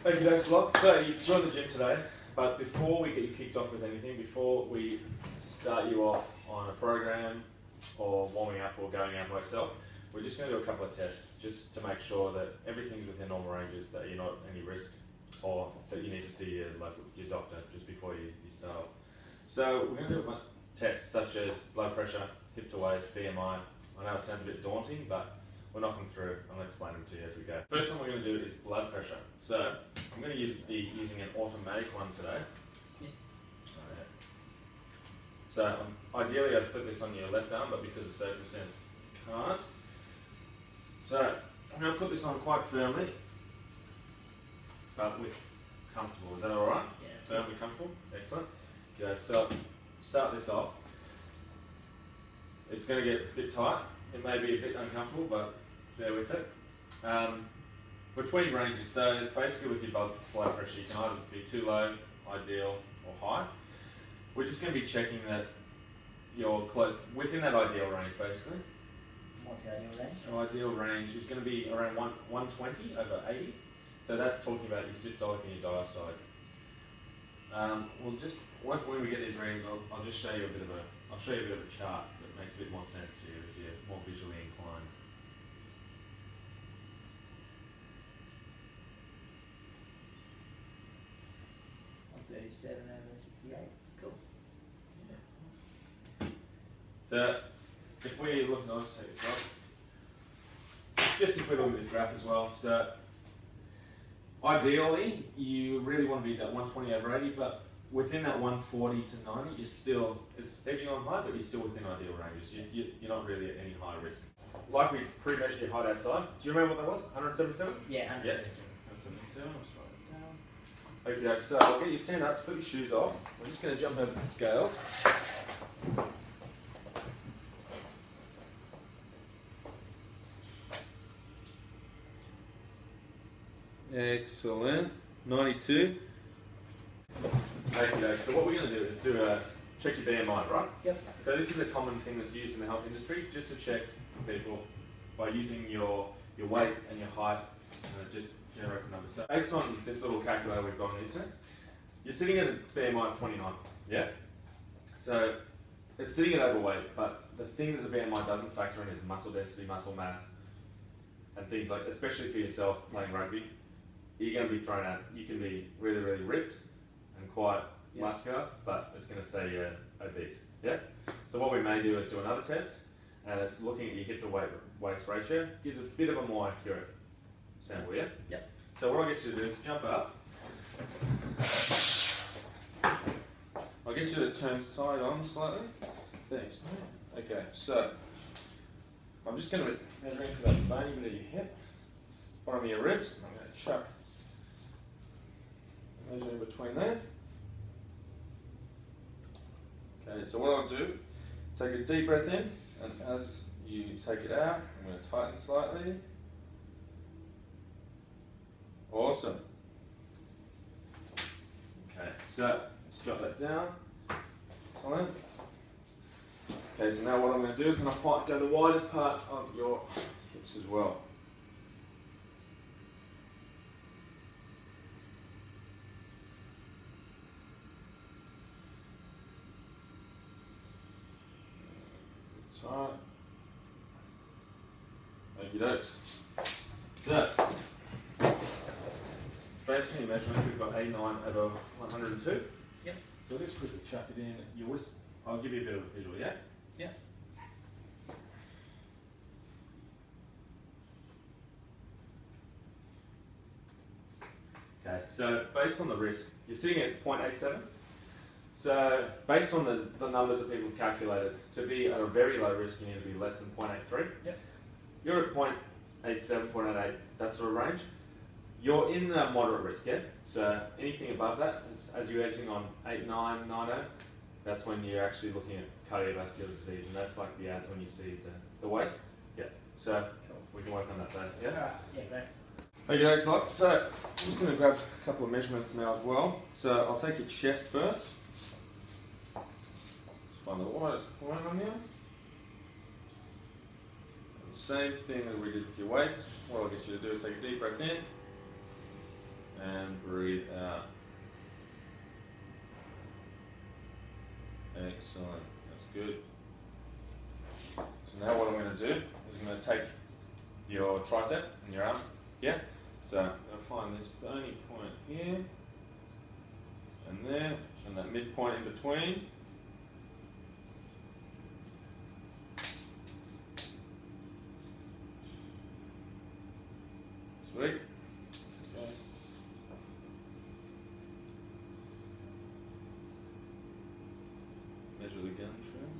Thank you, thanks a lot. So you've joined the gym today, but before we get you kicked off with anything, before we start you off on a program or warming up or going out by yourself, we're just going to do a couple of tests just to make sure that everything's within normal ranges, that you're not at any risk, or that you need to see your doctor just before you start off. So we're going to do tests such as blood pressure, hip to waist, BMI. I know it sounds a bit daunting, but we'll knock them through. I'm going to explain them to you as we go. First one we're going to do is blood pressure. So I'm going to be using an automatic one today. So ideally I'd slip this on your left arm, but because of safety sense, you can't. So I'm going to put this on quite firmly, but with comfortable. Is that all right? Yeah. Firmly comfortable? Excellent. Okay, so start this off. It's going to get a bit tight. It may be a bit uncomfortable, but bear with it. Between ranges, so basically with your blood pressure, you can either be too low, ideal, or high. We're just going to be checking that you're close, within that ideal range, basically. What's the ideal range? So ideal range is going to be around 120 over 80. So that's talking about your systolic and your diastolic. We'll just, when we get these readings, I'll just show you a bit of a chart that makes a bit more sense to you if you're more visually inclined. I'm 37 over 68. Cool. Yeah. So if we look, I'll just take this off. Just if we look at this graph as well. So ideally, you really want to be at that 120 over 80, but within that 140 to 90, you're still, it's edging on high, but you're still within ideal ranges. You're not really at any high risk. Like we pre-measured your height outside. Do you remember what that was? 177? Yeah, 177. Yeah, 177. I'll just write it down. Okay, so I'll get you stand up, slip your shoes off. We're just going to jump over the scales. Excellent. 92. Okay, so what we're going to do is check your BMI, right? Yep. So this is a common thing that's used in the health industry, just to check people by using your weight and your height, and it just generates a number. So based on this little calculator we've got on the internet, you're sitting at a BMI of 29, yeah? So it's sitting at overweight, but the thing that the BMI doesn't factor in is muscle density, muscle mass, and things like, especially for yourself playing rugby, you're going to be thrown out. You can be really, really ripped and quite muscular, but it's going to say you're obese. Yeah? So what we may do is do another test, and it's looking at your hip to waist ratio. Gives a bit of a more accurate sample, yeah? Yep. So what I'll get you to do is jump up. I'll get you to turn side on slightly. Thanks, mate. Okay, so I'm just going to be measuring for that bony bit of your hip, bottom of your ribs. I'm going to chuck, measure in between there. Okay, so what I'll do, take a deep breath in, and as you take it out, I'm going to tighten slightly. Awesome. Okay, so let's jot that down. Excellent. Okay, so now what I'm going to do is I'm going to go the widest part of your hips as well. Tight. Okie dokes. So, based on your measurements, we've got 89 over 102. Yep. So let's quickly chuck it in. I'll give you a bit of a visual, yeah? Yeah. Okay, so based on the risk, you're sitting at 0.87. So based on the numbers that people have calculated, to be at a very low risk, you need to be less than 0.83. Yep. You're at 0.87, 0.88, that sort of range. You're in a moderate risk, yeah? So anything above that, as you're edging on 89, 90, that's when you're actually looking at cardiovascular disease, and that's like the ads when you see the waist. Yeah, so cool. We can work on that then, yeah? Alright, yeah, great. Okay, excellent. So I'm just going to grab a couple of measurements now as well. So I'll take your chest first. Just find the widest point on here. And same thing that we did with your waist. What I'll get you to do is take a deep breath in. and breathe out. Excellent, that's good. So now what I'm going to do is I'm going to take your tricep and your arm, yeah? So I'm going to find this bony point here, and there, and that midpoint in between. Sweet. Okay. Measure the gun trim.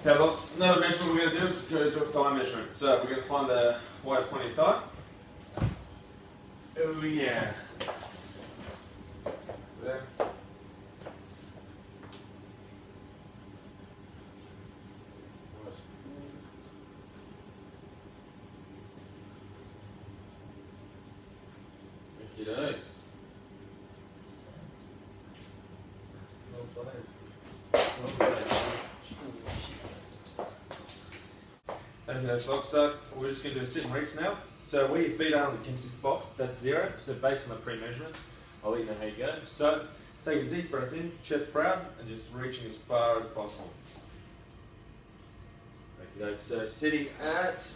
Okay, well, another measurement we're going to do is go to a thigh measurement. So we're going to find the widest point of your thigh. Oh yeah. There. Ricky Dokes. Well played. Well played. Okay, folks, so we're just going to do a sit and reach now. So where your feet are on the consist box, that's 0. So based on the pre-measurements, I'll let you know how you go. So take a deep breath in, chest proud, and just reaching as far as possible. Okay, so sitting at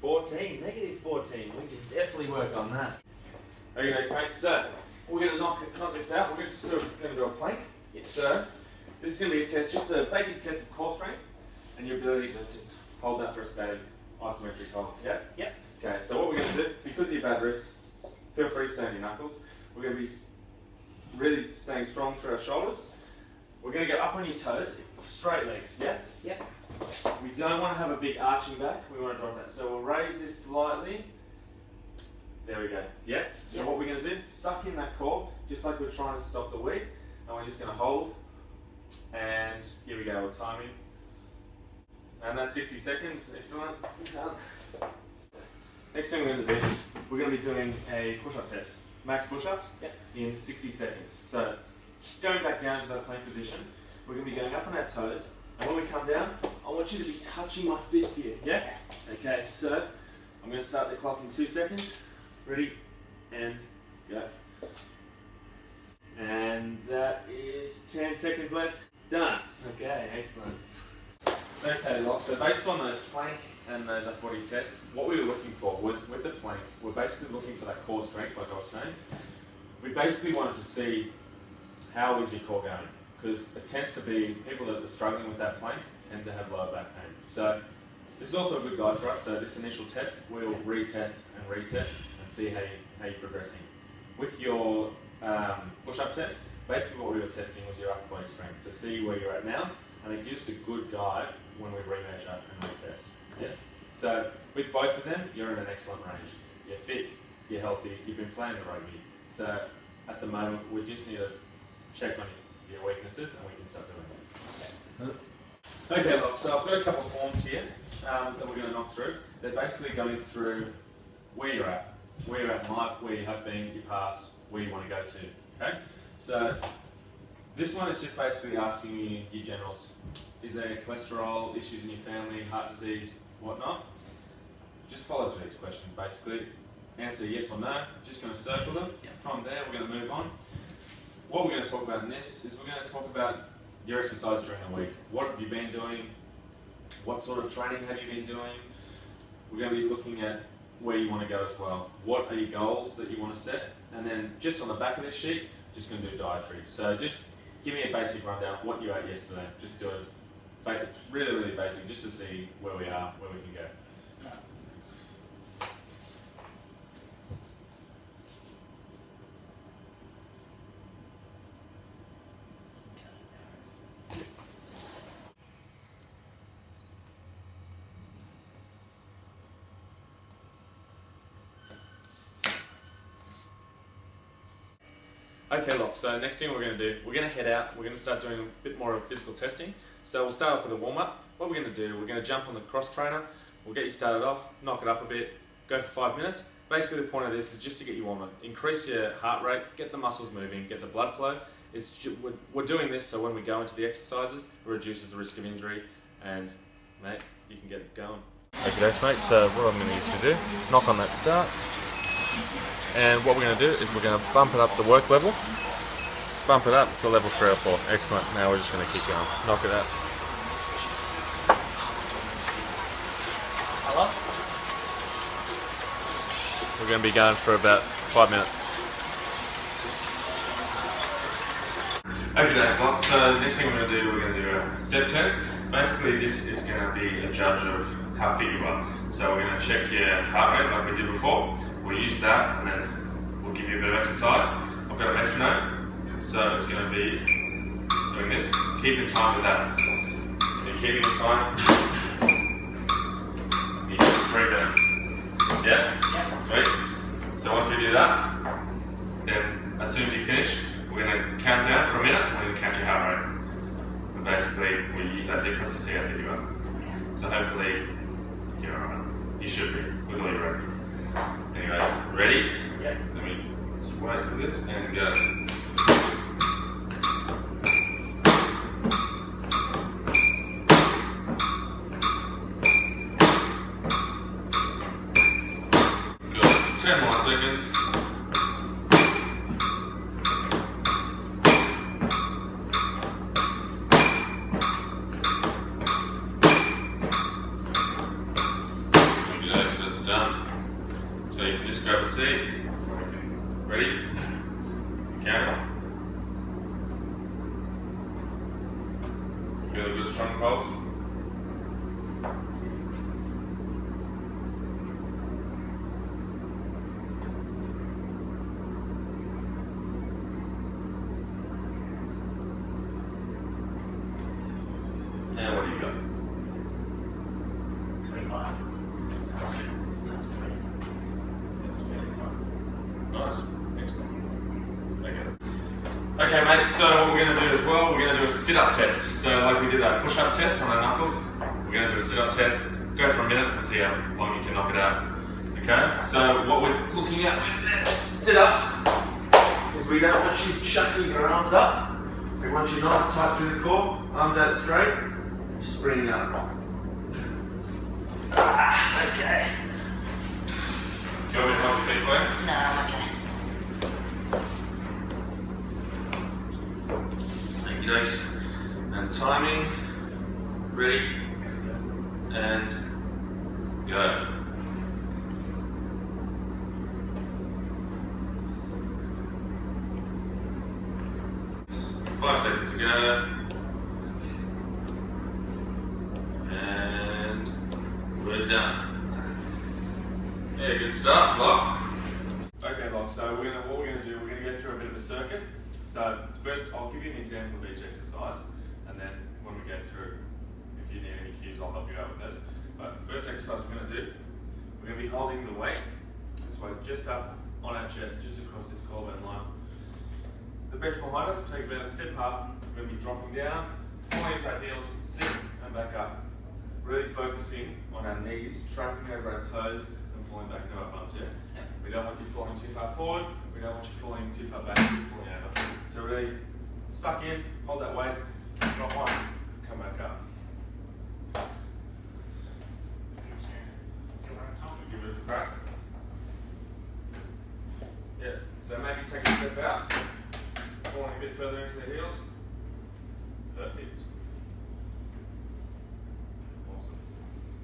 14, negative 14. We can definitely work on that. Okay, mate. So we're going to knock this out. We're just going to do a plank. Yes. So this is going to be a test, just a basic test of core strength and your ability to just hold that for a static isometric hold. Yeah? Yep. Okay, so what we're going to do, because of your bad wrist, feel free to stay on your knuckles. We're going to be really staying strong through our shoulders. We're going to go up on your toes, straight legs. Yeah? Yep. We don't want to have a big arching back. We want to drop that. So we'll raise this slightly. There we go. Yeah? So yep. What we're going to do, suck in that core, just like we're trying to stop the weed. And we're just going to hold. And here we go, we're timing. And that's 60 seconds. Excellent. Next thing we're going to do, we're going to be doing a push-up test. Max push-ups in 60 seconds. So going back down to that plank position, we're going to be going up on our toes. And when we come down, I want you to be touching my fist here. Yeah? Okay, so I'm going to start the clock in 2 seconds. Ready? And go. And that is 10 seconds left. Done. Okay, excellent. Okay, Locke, so based on those plank and those upper body tests, what we were looking for was, with the plank, we're basically looking for that core strength, like I was saying. We basically wanted to see how is your core going, because it tends to be, people that are struggling with that plank tend to have lower back pain. So this is also a good guide for us, so this initial test, we'll retest and retest and see how you're progressing. With your push-up test, basically what we were testing was your upper body strength to see where you're at now, and it gives a good guide when we remeasure and retest. Yeah. So with both of them, you're in an excellent range. You're fit, you're healthy, you've been playing the rugby. So at the moment, we just need to check on your weaknesses and we can start doing it. Okay, look, so I've got a couple of forms here that we're going to knock through. They're basically going through where you're at in life, where you have been, your past, where you want to go to. Okay? So this one is just basically asking you your generals. Is there cholesterol, issues in your family, heart disease, whatnot? Just follow through these questions basically. Answer yes or no. Just going to circle them. From there, we're going to move on. What we're going to talk about in this is we're going to talk about your exercise during the week. What have you been doing? What sort of training have you been doing? We're going to be looking at where you want to go as well. What are your goals that you want to set? And then just on the back of this sheet, just going to do dietary. So just give me a basic rundown of what you ate yesterday. Just do it really, really basic, just to see where we are, where we can go. Okay, look, so next thing we're going to do, we're going to head out, we're going to start doing a bit more of physical testing. So we'll start off with a warm-up. What we're going to do, we're going to jump on the cross trainer, we'll get you started off, knock it up a bit, go for 5 minutes. Basically the point of this is just to get you warm up, increase your heart rate, get the muscles moving, get the blood flow. We're doing this so when we go into the exercises, it reduces the risk of injury, and mate, you can get it going. Okay, mate, so what I'm going to get you to do, knock on that start. And what we're going to do is we're going to bump it up the work level, bump it up to level 3 or 4. Excellent. Now we're just going to keep going. Knock it out. Hello? We're going to be going for about 5 minutes. Okay, excellent. So next thing we're going to do, we're going to do a step test. Basically, this is going to be a judge of how fit you are. So we're going to check your heart rate like we did before. We'll use that and then we'll give you a bit of exercise. I've got a metronome, so it's going to be doing this. Keep in time with that. So you're keeping in time. You get 3 minutes. Yeah? Yeah. Sweet. So once we do that, then as soon as you finish, we're going to count down for a minute and we're going to count your heart rate. And basically, we use that difference to see how fit you are. So hopefully, you're alright. You should be, with all your ready. Anyways, ready? Yeah. Let me just wait for this and go. Good. 10 more seconds. Okay, so it's done. So you can just grab a seat. Ready? Count. Feel a good strong pulse. And what do you got? 25. Nice, excellent. Okay, mate, so what we're going to do as well, we're going to do a sit-up test. So like we did that push-up test on our knuckles, we're going to do a sit-up test, go for a minute and see how long you can knock it out. Okay, so what we're looking at with sit-ups is we don't want you chucking your arms up. We want you nice tight through the core, arms out straight, just bring it up. Okay. Do you want me to hold your feet for you? No, I'm okay. Thank you, Dace. And timing, ready, and go. 5 seconds to go. And we're done. Yeah, good stuff, Lock. Okay, Lock, so what we're going to do, we're going to go through a bit of a circuit. So first, I'll give you an example of each exercise, and then when we go through, if you need any cues, I'll help you out with those. But first exercise we're going to do, we're going to be holding the weight this way, just up on our chest, just across this collarbone line. The bench behind us, take about a step half, we're going to be dropping down, falling into our heels, sit, and back up. Really focusing on our knees, tracking over our toes, and falling back into our bums, yeah? Yep. We don't want you falling too far forward, we don't want you falling too far back, you're falling over. So really suck in, hold that weight, drop one, come back up. Give it a crack. Yeah, so maybe take a step out, falling a bit further into the heels. Perfect. Awesome.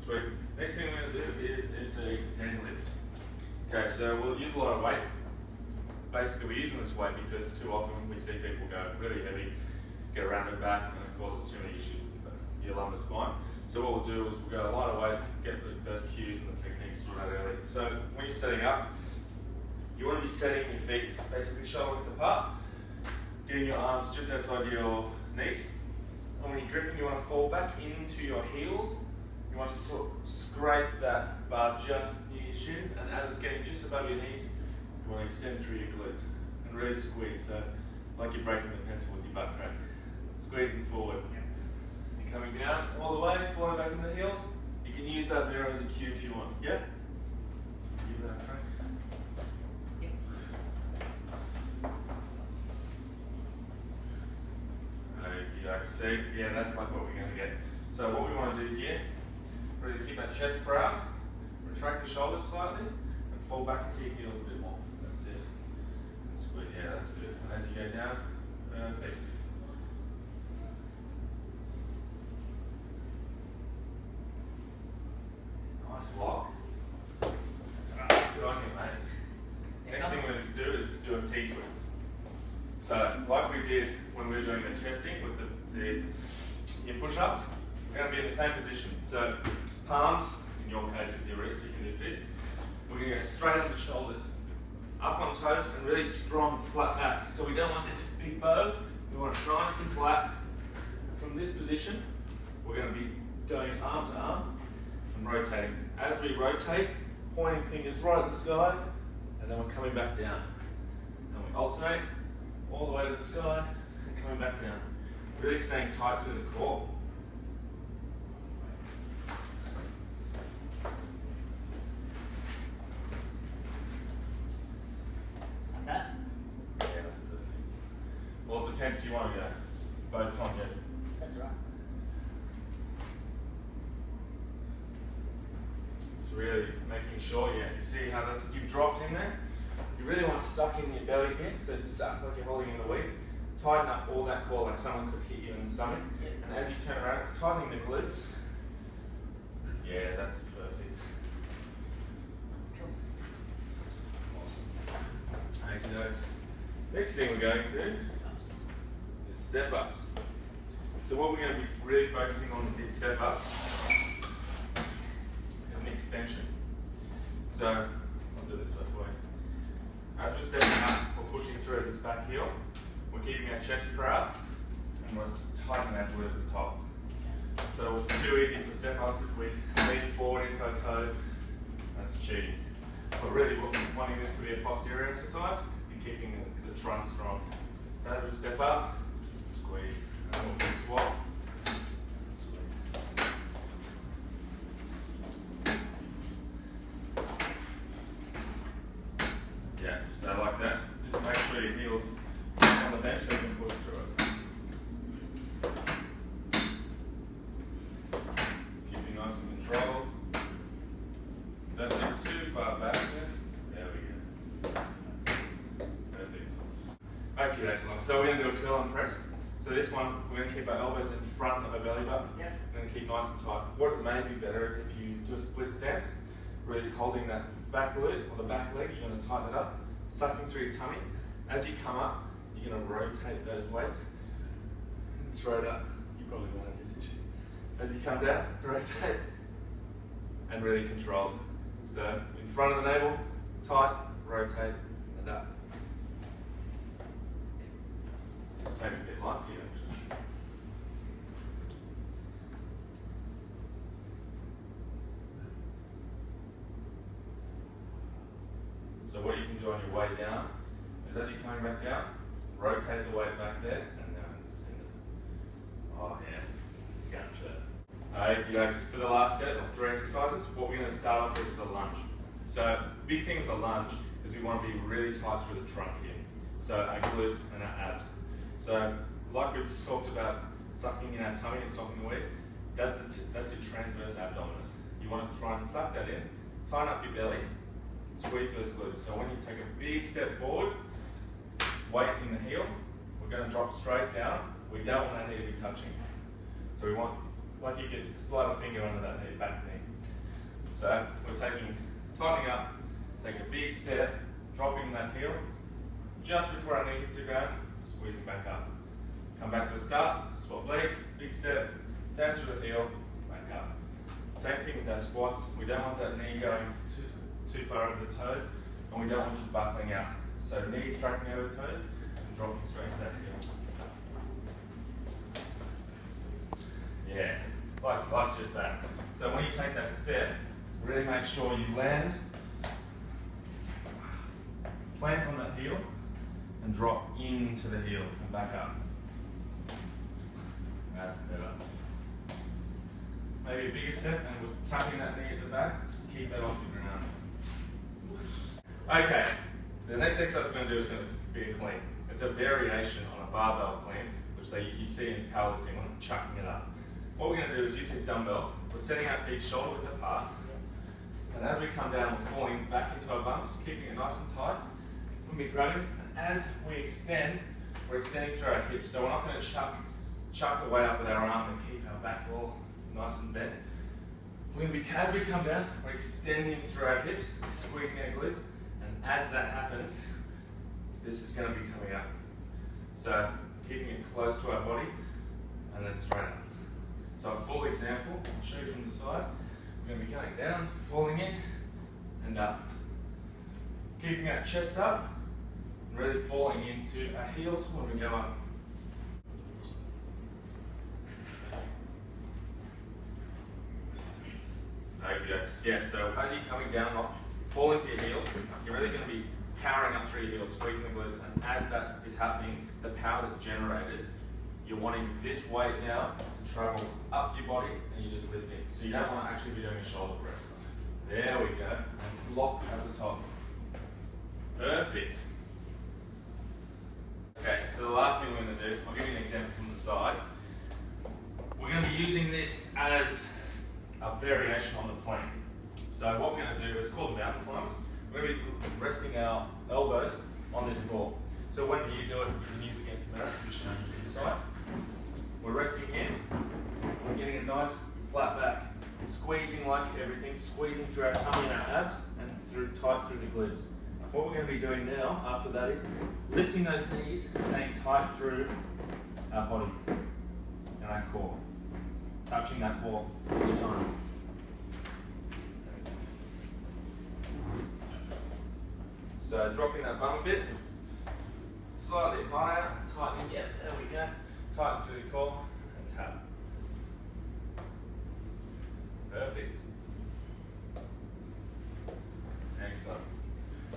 Sweet. Next thing we're going to do is it's a deadlift. Okay, so we'll use a lot of weight. Basically, we're using this weight because too often we see people go really heavy, get around their back, and it causes too many issues with your lumbar spine. So what we'll do is we'll go a lighter weight, get those cues and the techniques sorted out early. So when you're setting up, you want to be setting your feet basically shoulder width apart, getting your arms just outside your knees. And when you're gripping, you want to fall back into your heels. You want to sort of scrape that bar just near your shins, and as it's getting just above your knees, you want to extend through your glutes. and really squeeze. So, like you're breaking the pencil with your butt crack. Squeezing forward. And coming down all the way, falling back in the heels. You can use that mirror as a cue if you want. Yeah? Give that a crack. See, yeah, that's like what we're going to get. So what we want to do here, really keep that chest proud, retract the shoulders slightly, and fall back into your heels a bit more. That's it. That's good. Yeah, that's good. And as you go down, perfect. Nice lock. Good on you, mate. Next thing we're going to do is do a T-twist. So, like we did when we were doing the chesting with your push-ups, we're going to be in the same position. So, palms, in your case with your wrist, you can do fists. We're going to go straight on the shoulders, up on toes, and really strong, flat back. So we don't want this big bow, we want it nice and flat. And from this position, we're going to be going arm to arm and rotating. As we rotate, pointing fingers right at the sky, and then we're coming back down. And we alternate all the way to the sky and coming back down. Really staying tight through the core. Like that? Yeah, that's perfect. Well, it depends. Do you want to go both times? Yeah. That's right. It's really making sure, yeah, you see how that's, you've dropped in there. You really want to suck in your belly here, so it's suck like you're holding in the weight. Tighten up all that core like someone could hit you in the stomach. Yep. And as you turn around, tightening the glutes. Yeah, that's perfect. Cool. Awesome. Thank you, next thing we're going to is step ups. So what we're going to be really focusing on with these step ups is an extension. So I'll do this way for you. As we're stepping up, we're pushing through this back heel. We're keeping our chest proud, and we're tightening that glute at the top. So it's too easy for step ups if we lean forward into our toes. That's cheating. But really, we're wanting this to be a posterior exercise and keeping the trunk strong. So as we step up, squeeze, and then we'll swap. Yeah, so like that. Just make sure your heels on the bench so you can push through it. Keep you nice and controlled. Don't get too far back there. There we go. Perfect. Okay, excellent. So we're going to do a curl and press. So this one, we're going to keep our elbows in front of our belly button. Yeah. We're going to keep nice and tight. What it may be better is if you do a split stance, really holding that back glute or the back leg, you're going to tighten it up, sucking through your tummy. As you come up, you're going to rotate those weights straight up. You probably won't have this issue. As you come down, rotate and really controlled. So in front of the navel, tight, rotate, and up. Maybe a bit light for you actually. So what you can do on your way down is as you're coming back down, rotate the weight back there and then extend it. Oh yeah, it's the gun shirt. Alright, for the last set of 3 exercises, what we're going to start off with is a lunge. So big thing with a lunge is we want to be really tight through the trunk here. So our glutes and our abs. So like we've just talked about sucking in our tummy and stopping the weight, that's your transverse abdominis. You want to try and suck that in, tighten up your belly, squeeze those glutes. So when you take a big step forward, weight in the heel, we're going to drop straight down. We don't want our knee to be touching. So we want, like you could slide a finger under that knee, back knee. So we're tightening up, take a big step, dropping that heel, just before our knee hits the ground, squeezing back up. Come back to the start, swap legs, big step, down through the heel, back up. Same thing with our squats. We don't want that knee going too far over the toes, and we don't want you buckling out. So knees tracking over the toes and dropping straight to that heel. Yeah, like just that. So when you take that step, really make sure you land, plant on that heel, and drop into the heel and back up. That's better. Maybe a bigger step, and we're tucking that knee at the back. Just keep that off the ground. Okay, the next exercise we're going to do is going to be a clean. It's a variation on a barbell clean, which you see in powerlifting when I'm chucking it up. What we're going to do is use this dumbbell. We're setting our feet shoulder width apart, and as we come down, we're falling back into our bumps, keeping it nice and tight. We're going to be grabbing this, and as we extend, we're extending through our hips. So we're not going to chuck the weight up with our arm and keep our back all nice and bent. We're going to be, as we come down, we're extending through our hips, squeezing our glutes, and as that happens, this is going to be coming up. So keeping it close to our body, and then straight up. So a full example, I'll show you from the side. We're going to be going down, falling in, and up. Keeping our chest up, and really falling into our heels when we go up. Okay, yeah, so as you're coming down, not fall into your heels, you're really going to be powering up through your heels, squeezing the glutes, and as that is happening, the power that's generated, you're wanting this weight now to travel up your body, and you're just lifting. So you don't want to actually be doing a shoulder press. There we go, and lock at the top. Perfect. Okay, so the last thing we're going to do, I'll give you an example from the side. We're going to be using this as a variation on the plank. So what we're going to do is called mountain climbers. We're going to be resting our elbows on this ball. So when you do it, you can use it against the mirror, just showing you to the side. We're resting in, we're getting a nice flat back, squeezing like everything, squeezing through our tummy and our abs, and tight through the glutes. What we're going to be doing now, after that, is lifting those knees, staying tight through our body and our core. Touching that ball each time. So dropping that bum a bit, slightly higher, tightening, yeah, there we go. Tighten through the core and tap. Perfect. Excellent.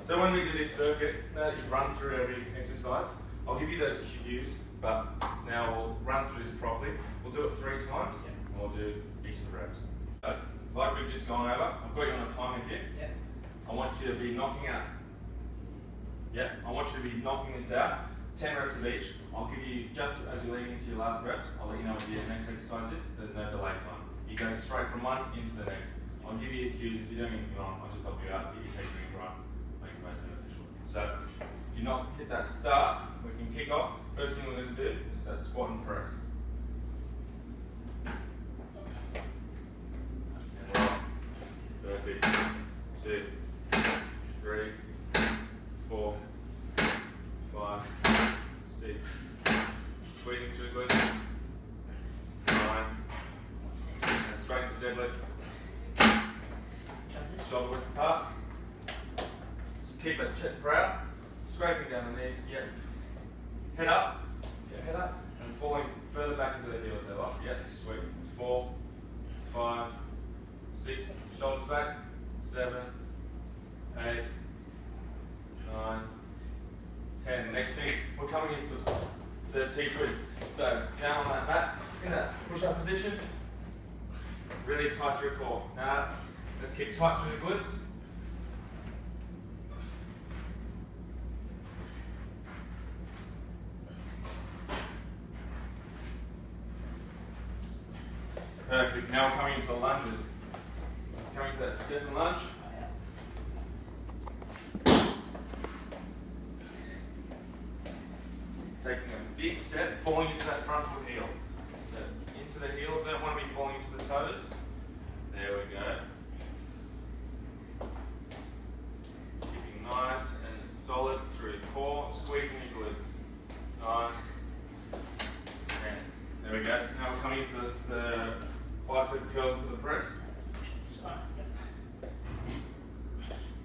So when we do this circuit, now that you've run through every exercise, I'll give you those cues, but now we'll run through this properly. We'll do it 3 times, and we'll do each of the reps. So, like we've just gone over, I've got you on a timer here. Yeah. I want you to be knocking out. Yeah, I want you to be knocking this out. 10 reps of each. I'll give you, just as you're leading into your last reps, I'll let you know what the next exercise is. There's no delay time. You go straight from one into the next. I'll give you cues. If you're doing anything wrong, I'll just help you out, get your technique right, make it most beneficial. So, if you not hit that start, we can kick off. First thing we're going to do is that squat and press. And we're off. Perfect. 2, 3, 4, 5, 6. Squeezing through the glutes. 9. And straight into deadlift. Shoulder width apart. So keep that chest proud. Scraping down the knees. Yeah. Head up. Yeah, head up. And falling further back into the heels. There, up. Yeah, sweet. 4, 5, 6. Shoulders back. 7, 8, 9, 10. Next thing, we're coming into the T-twist. So down on that mat, in that push-up position, really tight through your core. Now, let's keep tight through the glutes. Perfect. Now we're coming into the lunges. Coming to that step and lunge. Taking a big step, falling into that front foot heel. So into the heel, don't want to be falling into the toes. There we go. Keeping nice and solid through the core, squeezing your glutes. 9, 10. There we go. Now we're coming into the bicep curl to the press.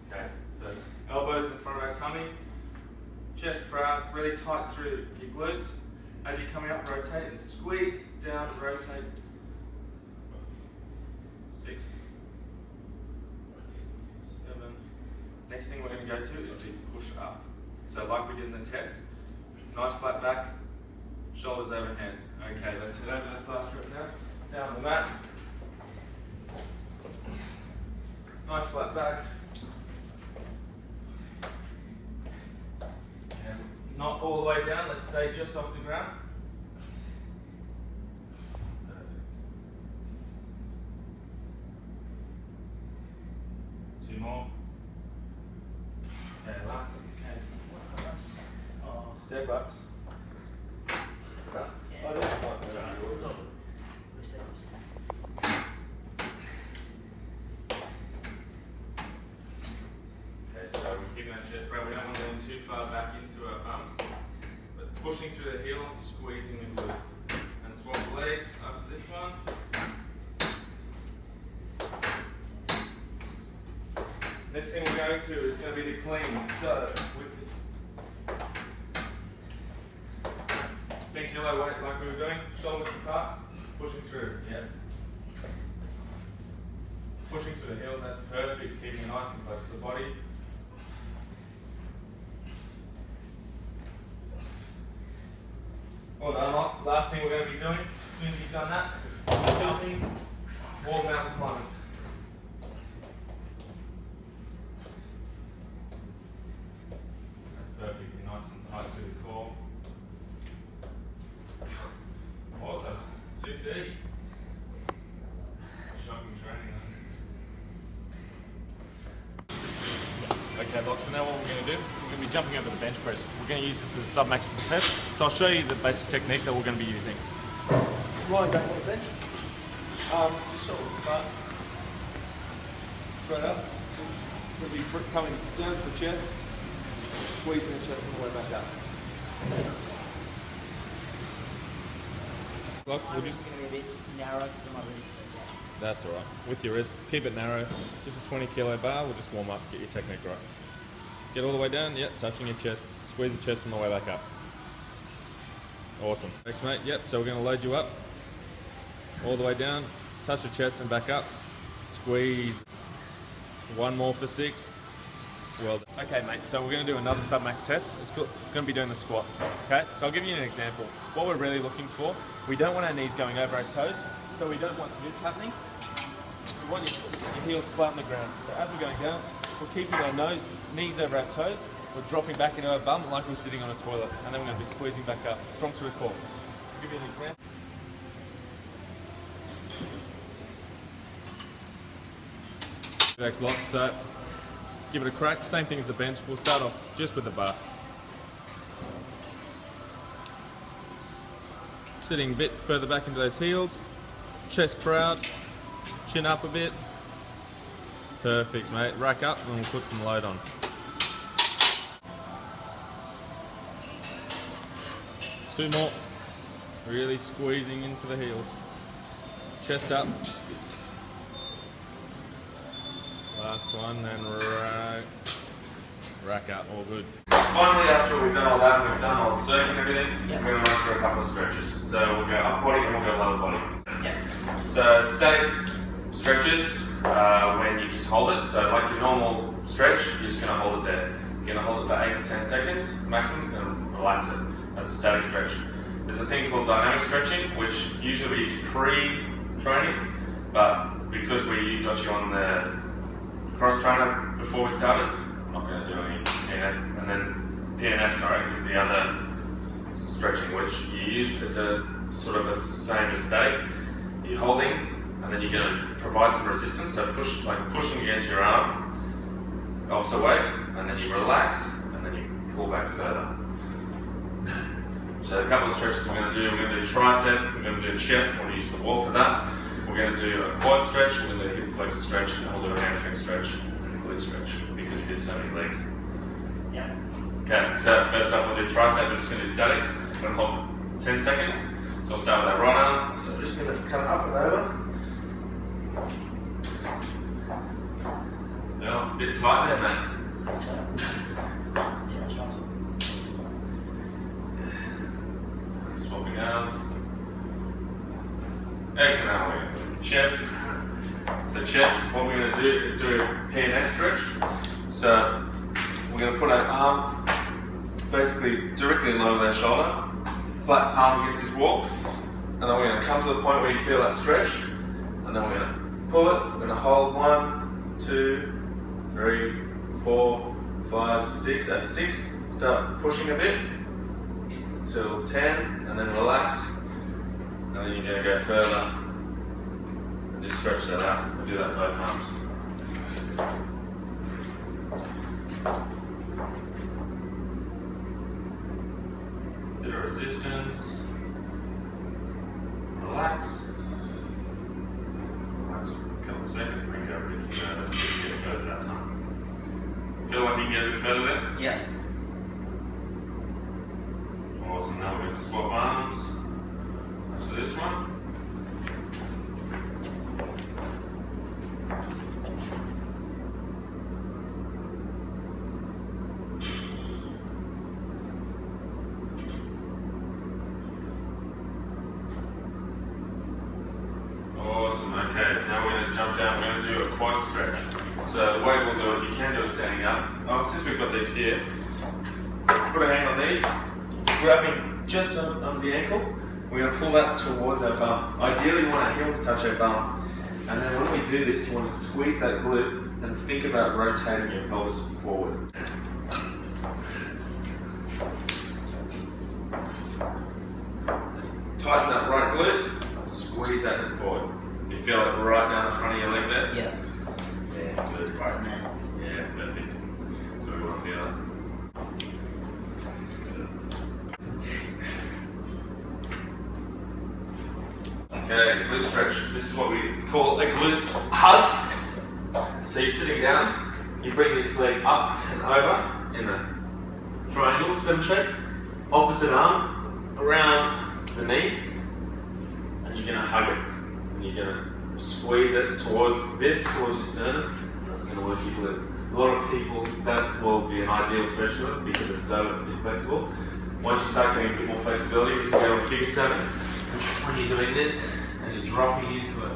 Okay, so elbows in front of our tummy. Chest proud, really tight through your glutes. As you're coming up, rotate and squeeze, down and rotate. 6, 7. Next thing we're going to go to is the push up. So like we did in the test, nice flat back, shoulders over hands. Okay, let's head over to that last grip now. Down the mat. Nice flat back. And not all the way down, let's stay just off the ground. Perfect. 2 more. Okay, last. Okay. What's the ups? Oh, Step ups. yeah. I don't want It's to alright. do It's it. all good. We step ups. Okay, so we're keeping that chest breath. We don't want to lean too far back into our bum, but pushing through the heel, squeezing the glute. And swap legs after this one. Next thing we're going to is going to be the clean. So with this 10 kilo weight like we were doing, shoulder width apart, pushing through, yeah. Pushing through the heel, that's perfect, keeping it nice and close to the body. Well done. Last thing we're going to be doing, as soon as you've done that, jumping, wall mountain climbers. That's perfect, nice and tight to the core. Awesome, 230. Shocking training. Okay, Locke, so now what we're going to do, we're going to be jumping over the bench press. We're going to use this as a sub-maximal test. So I'll show you the basic technique that we're going to be using. Lying back on the bench, arms just shoulder apart, straight up. We'll be coming down to the chest, squeezing the chest all the way back up. Locke, we'll just... It's going to be a bit narrow because of my wrist. That's alright. With your wrist, keep it narrow. Just a 20 kilo bar, we'll just warm up, get your technique right. Get all the way down, yep, touching your chest. Squeeze the chest on the way back up. Awesome. Thanks, mate. Yep, so we're going to load you up. All the way down, touch your chest and back up. Squeeze. One more for 6. Well done. Okay, mate, so we're going to do another sub-max test. It's going to be doing the squat. Okay, so I'll give you an example. What we're really looking for, we don't want our knees going over our toes, so we don't want this happening. We want your heels flat on the ground. So as we're going down, we're keeping our knees over our toes. We're dropping back into our bum like we're sitting on a toilet, and then we're going to be squeezing back up, strong to the core. I'll give you an example. Thanks, Locke. So give it a crack. Same thing as the bench. We'll start off just with the bar. Sitting a bit further back into those heels. Chest proud. Chin up a bit. Perfect, mate. Rack up and we'll put some load on. Two more. Really squeezing into the heels. Chest up. Last one and rack up. All good. Finally, after we've done all that and we've done all the circuit and everything, we're going to run through a couple of stretches. So we'll go upper body and we'll go lower body. So static stretches when you just hold it. So like your normal stretch, you're just going to hold it there. You're going to hold it for 8 to 10 seconds maximum and relax it. That's a static stretch. There's a thing called dynamic stretching, which usually is pre-training, but because we got you on the cross trainer before we started, I'm not going to do any PNF. And then PNF, sorry, is the other stretching which you use. It's a sort of the same as static. You're holding, and then you're going to provide some resistance. So push, like pushing against your arm, opposite way, and then you relax, and then you pull back further. So a couple of stretches we're going to do tricep, we're going to do chest, we're going to use the wall for that. We're going to do a quad stretch, we're going to do a hip flexor stretch, and we'll do a hamstring stretch and a glute stretch because we did so many legs. Yeah. Okay, so first up we'll do tricep, we're just going to do statics. We're going to hold for 10 seconds. So I'll start with that right arm. So we're just going to come up and over. Yeah, a bit tight there, mate. Swapping arms. Excellent. Chest. So chest, what we're going to do is do a PNF stretch. So we're going to put our arm basically directly in line with our shoulder, flat palm against this wall, and then we're going to come to the point where you feel that stretch, and then we're going to pull it, we're going to hold 1, 2, 3, 4, 5, 6, at 6, start pushing a bit, till 10, and then relax, and then you're going to go further, and just stretch that out, we'll do that both arms. Bit of resistance. Relax. Relax for a couple of seconds, then go a bit further, so you can get further that time. Feel like you can get a bit further there? Yeah. Awesome, now we're going to swap arms after this one. Awesome, okay, now we're going to jump down, we're going to do a quad stretch. So the way we'll do it, you can do it standing up. Oh, since we've got these here, put a hand on these, grabbing just under the ankle, we're going to pull that towards our bum. Ideally you want our heel to touch our bum. And then when we do this, you want to squeeze that glute and think about rotating your pelvis forward. Tighten that right glute, squeeze that hip forward. You feel it right down the front of your leg there? Yeah. Yeah, good, right there. Yeah, perfect. That's what we want to feel. Okay, glute stretch. This is what we call a glute hug. So you're sitting down, you bring this leg up and over in a triangle, sim shape. Opposite arm around the knee, and you're going to hug it. And you're going to squeeze it towards your sternum. That's going to work your glute. A lot of people, that will be an ideal stretch for them because it's so inflexible. Once you start getting a bit more flexibility, we can go to figure 7, which is when you're doing this and you're dropping into it.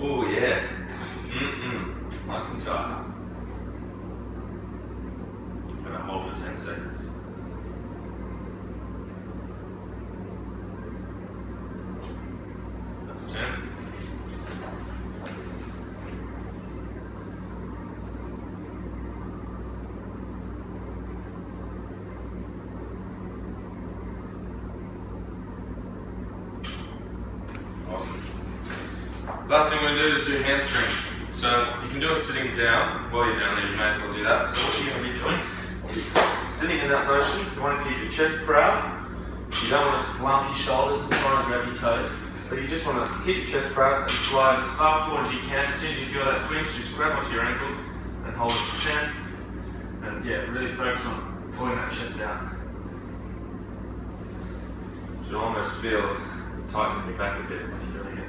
Oh yeah. Nice and tight. I'm going to hold for 10 seconds. That's 10. Awesome. Last thing we're going to do is do hamstrings. So you can do it sitting down. While you're down there, you may as well do that. So what you're going to be doing is sitting in that motion. You want to keep your chest proud. You don't want to slump your shoulders and try and grab your toes. But you just want to keep your chest proud and slide as far forward as you can. As soon as you feel that twinge, just grab onto your ankles and hold it for 10. And yeah, really focus on pulling that chest out. You'll almost feel tightening your back a bit when you're doing it.